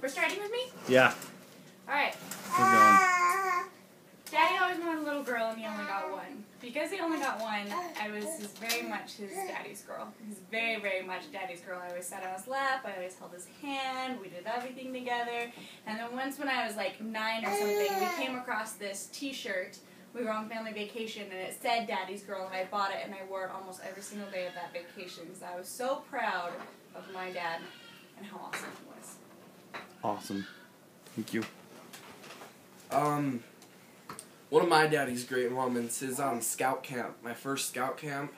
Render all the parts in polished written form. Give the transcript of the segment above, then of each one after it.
We're starting with me? Yeah. Alright. We're going. Daddy always wanted a little girl and he only got one. Because he only got one, I was very much his daddy's girl. He's very, very much daddy's girl. I always sat on his lap, I always held his hand, we did everything together. And then once when I was like 9 or something, we came across this t-shirt. We were on family vacation and it said daddy's girl and I bought it and I wore it almost every single day of that vacation because I was so proud of my dad and how awesome he was. Awesome. Thank you. One of my daddy's great moments is on scout camp, my first scout camp.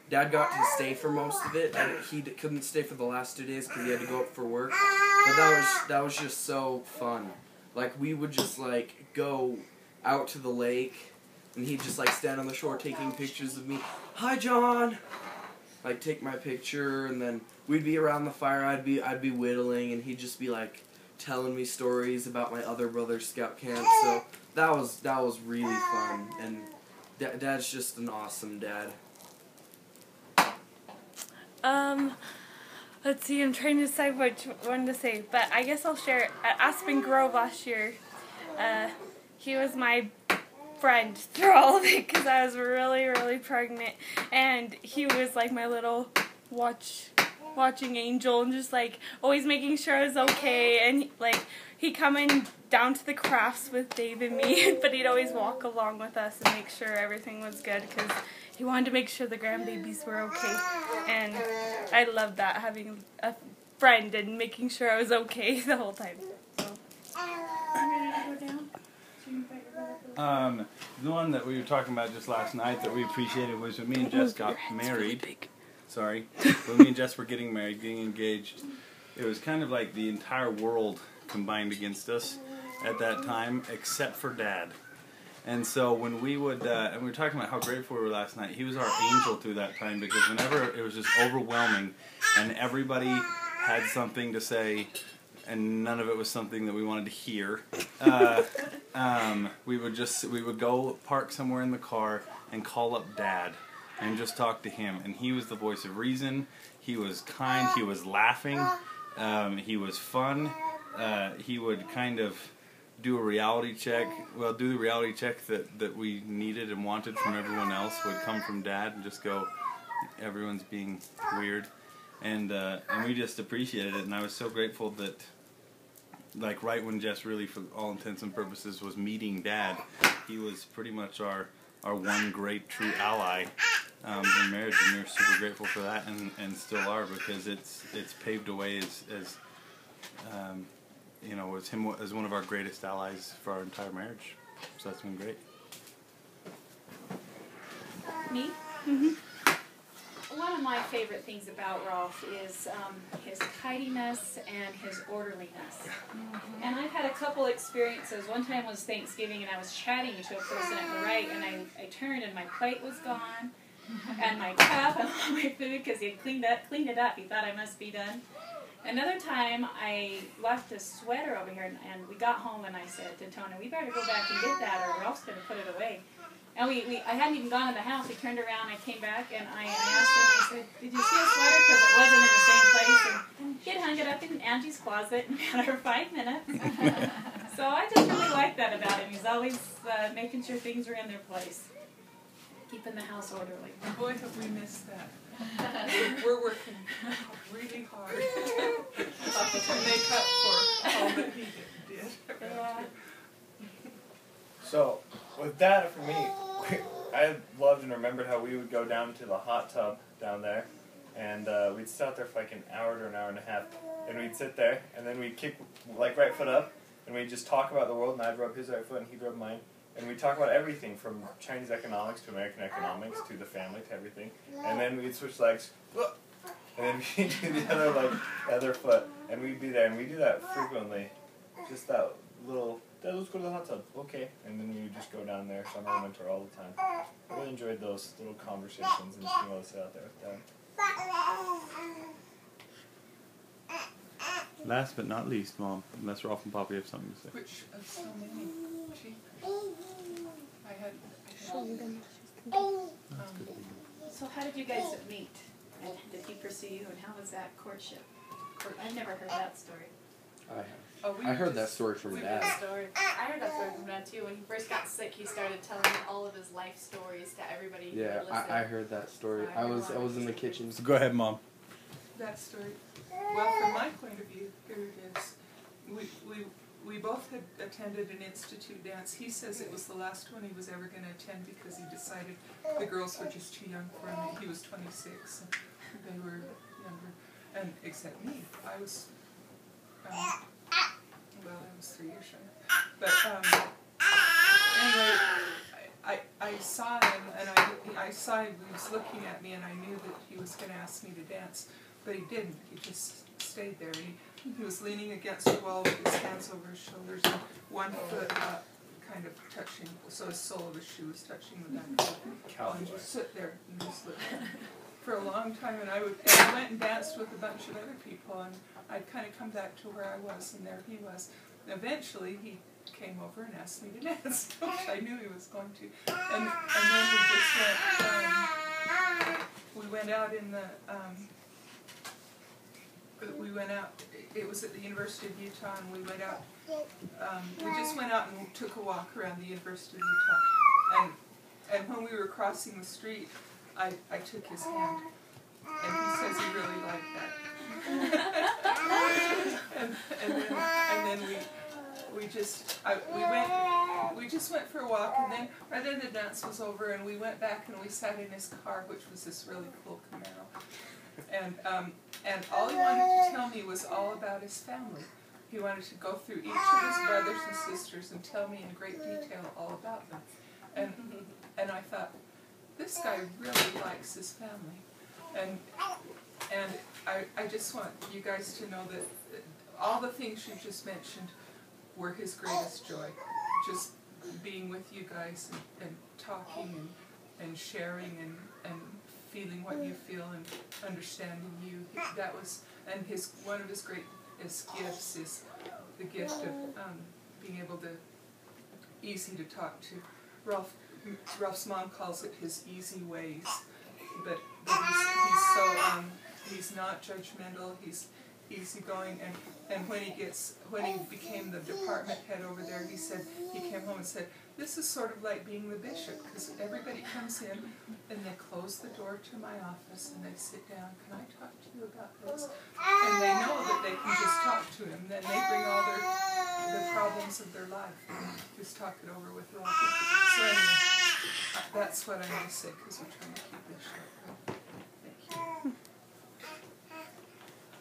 Dad got to stay for most of it, and he couldn't stay for the last 2 days because he had to go up for work. But that was just so fun. Like, we would just, like, go out to the lake, and he'd just, like, stand on the shore taking pictures of me. Hi, John! Like, take my picture, and then we'd be around the fire, I'd be whittling, and he'd just be, like, telling me stories about my other brother's scout camp, so that was really fun, and Dad's just an awesome dad. Let's see, I'm trying to decide which one to say, but I guess I'll share. At Aspen Grove last year, he was my friend through all of it because I was really, really pregnant, and he was like my little watching angel and just like always making sure I was okay, and like he'd come in down to the crafts with Dave and me, but he'd always walk along with us and make sure everything was good because he wanted to make sure the grandbabies were okay, and I loved that, having a friend and making sure I was okay the whole time. So. The one that we were talking about just last night that we appreciated was when me and Jess got married. Sorry. When me and Jess were getting married, getting engaged, it was kind of like the entire world combined against us at that time, except for Dad. And so when we would, and we were talking about how grateful we were last night, he was our angel through that time, because whenever it was just overwhelming and everybody had something to say and none of it was something that we wanted to hear, we would go park somewhere in the car and call up Dad and just talk to him, and he was the voice of reason. He was kind, he was laughing, he was fun. He would kind of do a reality check, do the reality check that we needed and wanted from everyone else would come from Dad, and just go, everyone's being weird, and we just appreciated it. And I was so grateful that, like, right when Jess really, for all intents and purposes, was meeting Dad, he was pretty much our one great true ally in marriage, and we were super grateful for that, and still are, because it's paved a way as you know, as him as one of our greatest allies for our entire marriage. So that's been great. Me? Mm-hmm. One of my favorite things about Rolf is his tidiness and his orderliness. Mm-hmm. And I've had a couple experiences. One time was Thanksgiving, and I was chatting to a person at the right, and I turned and my plate was gone, and my cup and all my food, because he had cleaned it up. He thought I must be done. Another time, I left a sweater over here, and we got home, and I said to Tony, we better go back and get that, or Ralph's going to put it away. And I hadn't even gone in the house. We turned around, I came back, and I asked him, I said, did you see a sweater? Because it wasn't in the same place. And he had hung it up in Angie's closet in a matter of 5 minutes. So I just really like that about him. He's always making sure things are in their place, keeping the house orderly. Boy, have we missed that. We're working really hard to make up for all that he did. So, with that, for me, I loved and remembered how we would go down to the hot tub down there, and we'd sit out there for like an hour to an hour and a half, and we'd sit there, and then we'd kick, like, right foot up, and we'd just talk about the world, and I'd rub his right foot, and he'd rub mine. And we talk about everything from Chinese economics to American economics to the family to everything. And then we'd switch legs, and then we'd do the other foot, and we'd be there, and we do that frequently. Just that little, let's go to the hot tub, okay. And then we would just go down there, summer and winter, all the time. I really enjoyed those little conversations and being able to sit out there with them. Last but not least, Mom, unless Rolf and Papa have something to say. Which of so many? I had So how did you guys meet? And did he pursue you, and how was that courtship? I've never heard that story. I have. Oh, we I heard just- that story from we Dad. just- Story. I heard that story from Dad too. When he first got sick, he started telling all of his life stories to everybody who Yeah, would listen. I heard that story. I was in the kitchen. So go ahead, Mom. That story. Well, from my point of view, here it is. We both had attended an institute dance. He says it was the last one he was ever going to attend because he decided the girls were just too young for him. He was 26 and they were younger, and except me. I was, well, I was 3 years younger. But anyway, I saw him, and I saw him. He was looking at me, and I knew that he was going to ask me to dance, but he didn't. He just stayed there. He was leaning against the wall with his hands over his shoulders and one foot kind of touching, so his sole of his shoe was touching the back of the wall. And just sit there and just look for a long time. And I went and danced with a bunch of other people, and I'd kind of come back to where I was, and there he was. Eventually, he came over and asked me to dance, which I knew he was going to. And then we just we went out in the, it was at the University of Utah, and we went out, we just went out and took a walk around the University of Utah. And when we were crossing the street, I took his hand, and he says he really liked that. and then we just went for a walk, and then right then the dance was over, and we went back and we sat in his car, which was this really cool Camaro. And all he wanted to tell me was all about his family. He wanted to go through each of his brothers and sisters and tell me in great detail all about them. And I thought, this guy really likes his family. And I just want you guys to know that all the things you just mentioned were his greatest joy. Just being with you guys and talking and sharing and feeling what you feel and understanding you. That was, and one of his greatest gifts is the gift of being able to, easy to talk to. Rolf's mom calls it his easy ways, but he's not judgmental. He's easygoing, and when he became the department head over there, he came home and said, this is sort of like being the bishop, because everybody comes in and they close the door to my office and they sit down. Can I talk to you about this? And they know that they can just talk to him. Then they bring all the problems of their life and just talk it over with Rolf. So anyway, that's what I'm going to say, because we're trying to keep this short. Thank you.